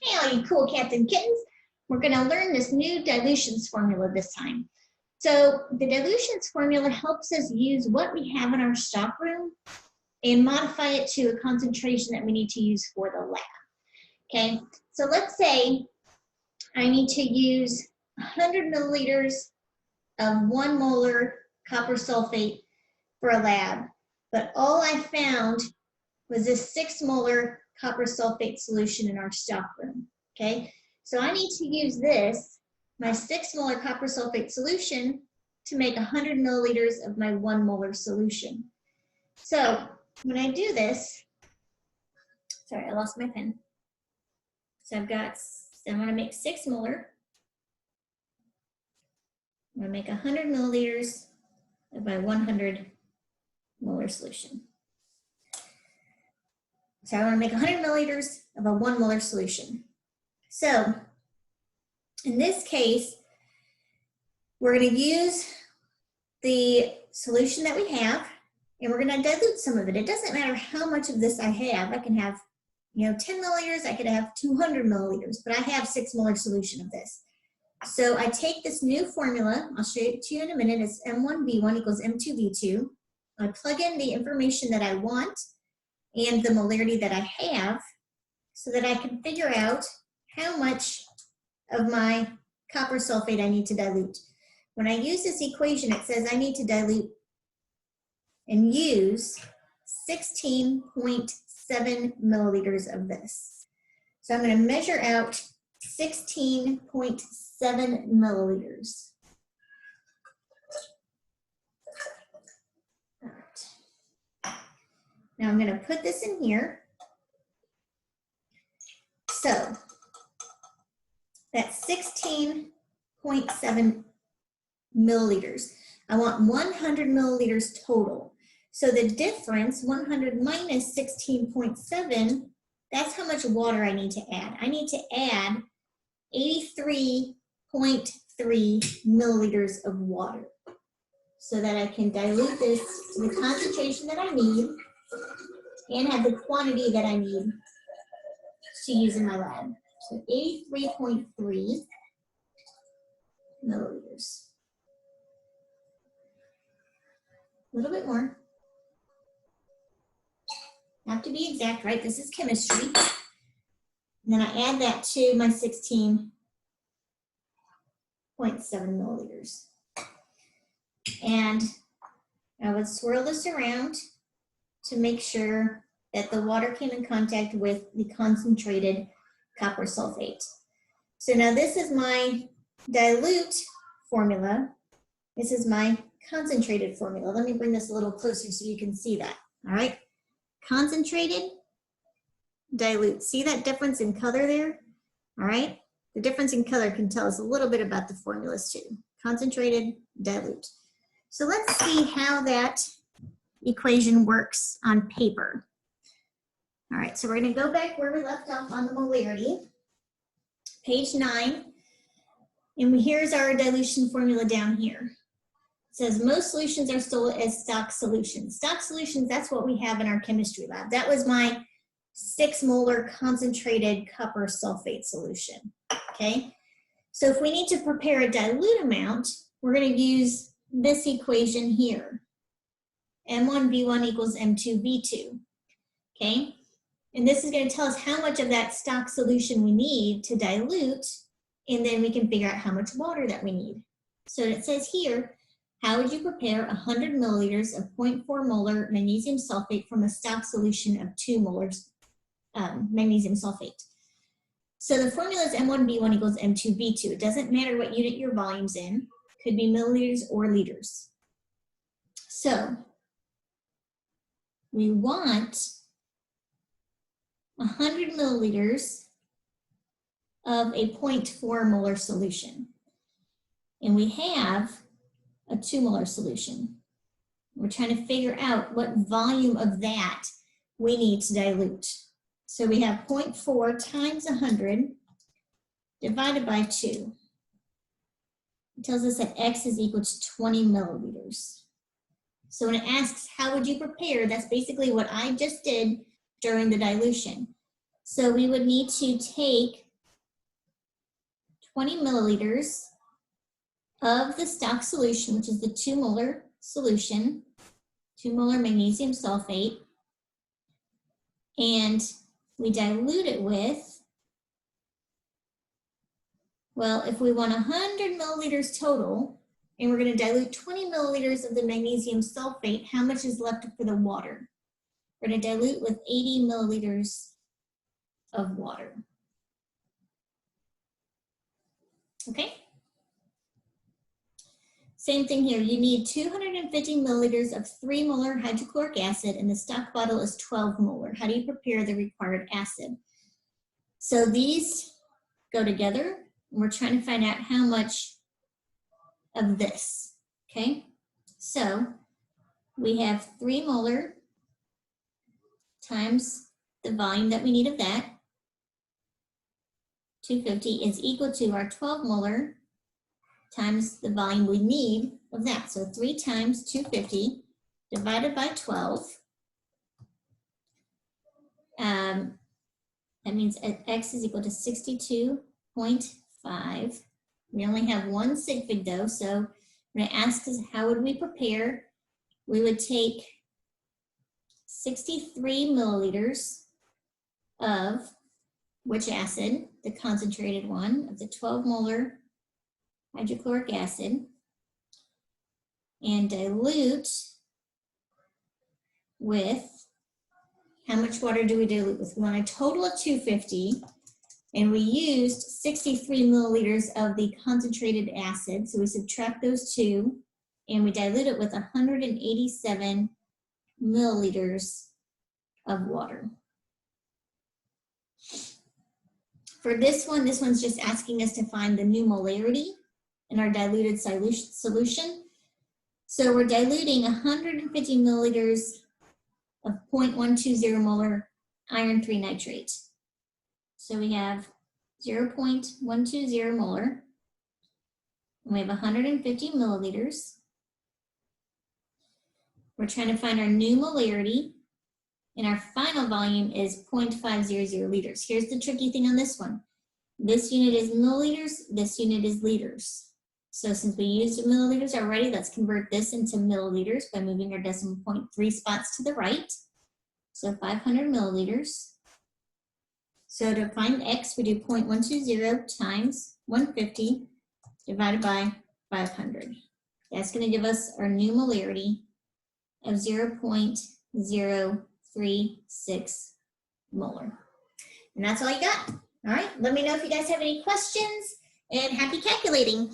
Hey, all you cool cats and kittens. We're going to learn this new dilutions formula this time. So the dilutions formula helps us use what we have in our stockroom and modify it to a concentration that we need to use for the lab. Okay, so let's say I need to use 100 milliliters of 1 molar copper sulfate for a lab, but all I found was this 6 molar copper sulfate solution in our stockroom. Okay, so I need to use this, my 6 molar copper sulfate solution, to make 100 milliliters of my 1 molar solution. So when I do this, sorry, I lost my pen. So I'm going to make 6 molar. I'm going to make 100 milliliters of my 100 molar solution. So I want to make 100 milliliters of a 1 molar solution. So in this case, we're going to use the solution that we have, and we're going to dilute some of it. It doesn't matter how much of this I have. I can have, 10 milliliters, I could have 200 milliliters, but I have 6 molar solution of this. So I take this new formula, I'll show it to you in a minute, it's M1V1 equals M2V2. I plug in the information that I want and the molarity that I have so that I can figure out how much of my copper sulfate I need to dilute. When I use this equation, it says I need to dilute and use 16.7 milliliters of this. So I'm going to measure out 16.7 milliliters. All right. Now I'm going to put this in here. So that's 16.7 milliliters. I want 100 milliliters total. So the difference, 100 minus 16.7, that's how much water I need to add. I need to add 83.3 milliliters of water so that I can dilute this to the concentration that I need and have the quantity that I need to use in my lab. So 83.3 milliliters. A little bit more. Have to be exact, right? This is chemistry. And then I add that to my 16.7 milliliters. And I would swirl this around to make sure that the water came in contact with the concentrated copper sulfate. So now this is my dilute formula. This is my concentrated formula. Let me bring this a little closer so you can see that, all right? Concentrated, dilute. See that difference in color there? All right? The difference in color can tell us a little bit about the formulas too. Concentrated, dilute. So let's see how that equation works on paper. All right, so we're going to go back where we left off on the molarity, page 9, and here's our dilution formula down here. It says most solutions are stored as stock solutions. Stock solutions, that's what we have in our chemistry lab. That was my 6 molar concentrated copper sulfate solution, okay? So if we need to prepare a dilute amount, we're going to use this equation here. M1V1 equals M2V2, okay? And this is going to tell us how much of that stock solution we need to dilute, and then we can figure out how much water that we need. So it says here, how would you prepare 100 milliliters of 0.4 molar magnesium sulfate from a stock solution of 2 molars magnesium sulfate? So the formula is M1V1 equals M2V2. It doesn't matter what unit your volume's in. Could be milliliters or liters. So we want 100 milliliters of a 0.4 molar solution. And we have a 2 molar solution. We're trying to figure out what volume of that we need to dilute. So we have 0.4 times 100 divided by 2. It tells us that X is equal to 20 milliliters. So when it asks, how would you prepare? That's basically what I just did during the dilution. So we would need to take 20 milliliters of the stock solution, which is the 2 molar solution, 2 molar magnesium sulfate, and we dilute it with, well, if we want 100 milliliters total, and we're going to dilute 20 milliliters of the magnesium sulfate, how much is left for the water? We're going to dilute with 80 milliliters of water. Okay? Same thing here. You need 250 milliliters of 3 molar hydrochloric acid, and the stock bottle is 12 molar. How do you prepare the required acid? So these go together, and we're trying to find out how much of this, okay? So we have 3 molar times the volume that we need of that, 250, is equal to our 12 molar times the volume we need of that. So 3 times 250 divided by 12. That means X is equal to 62.5. We only have 1 sig fig though, so when it asks us how would we prepare, we would take 63 milliliters of which acid? The concentrated one of the 12 molar hydrochloric acid, and dilute with, how much water do we dilute with? We want a total of 250, and we used 63 milliliters of the concentrated acid, so we subtract those two, and we dilute it with 187 milliliters of water. For this one's just asking us to find the new molarity in our diluted solution. So we're diluting 150 milliliters of 0.120 molar iron 3 nitrate. So we have 0.120 molar, and we have 150 milliliters. We're trying to find our new molarity, and our final volume is 0.500 liters. Here's the tricky thing on this one. This unit is milliliters, this unit is liters. So since we used milliliters already, let's convert this into milliliters by moving our decimal point 3 spots to the right. So 500 milliliters. So to find X, we do 0.120 times 150 divided by 500. That's going to give us our new molarity of 0.036 molar. And that's all you got. All right, let me know if you guys have any questions, and happy calculating.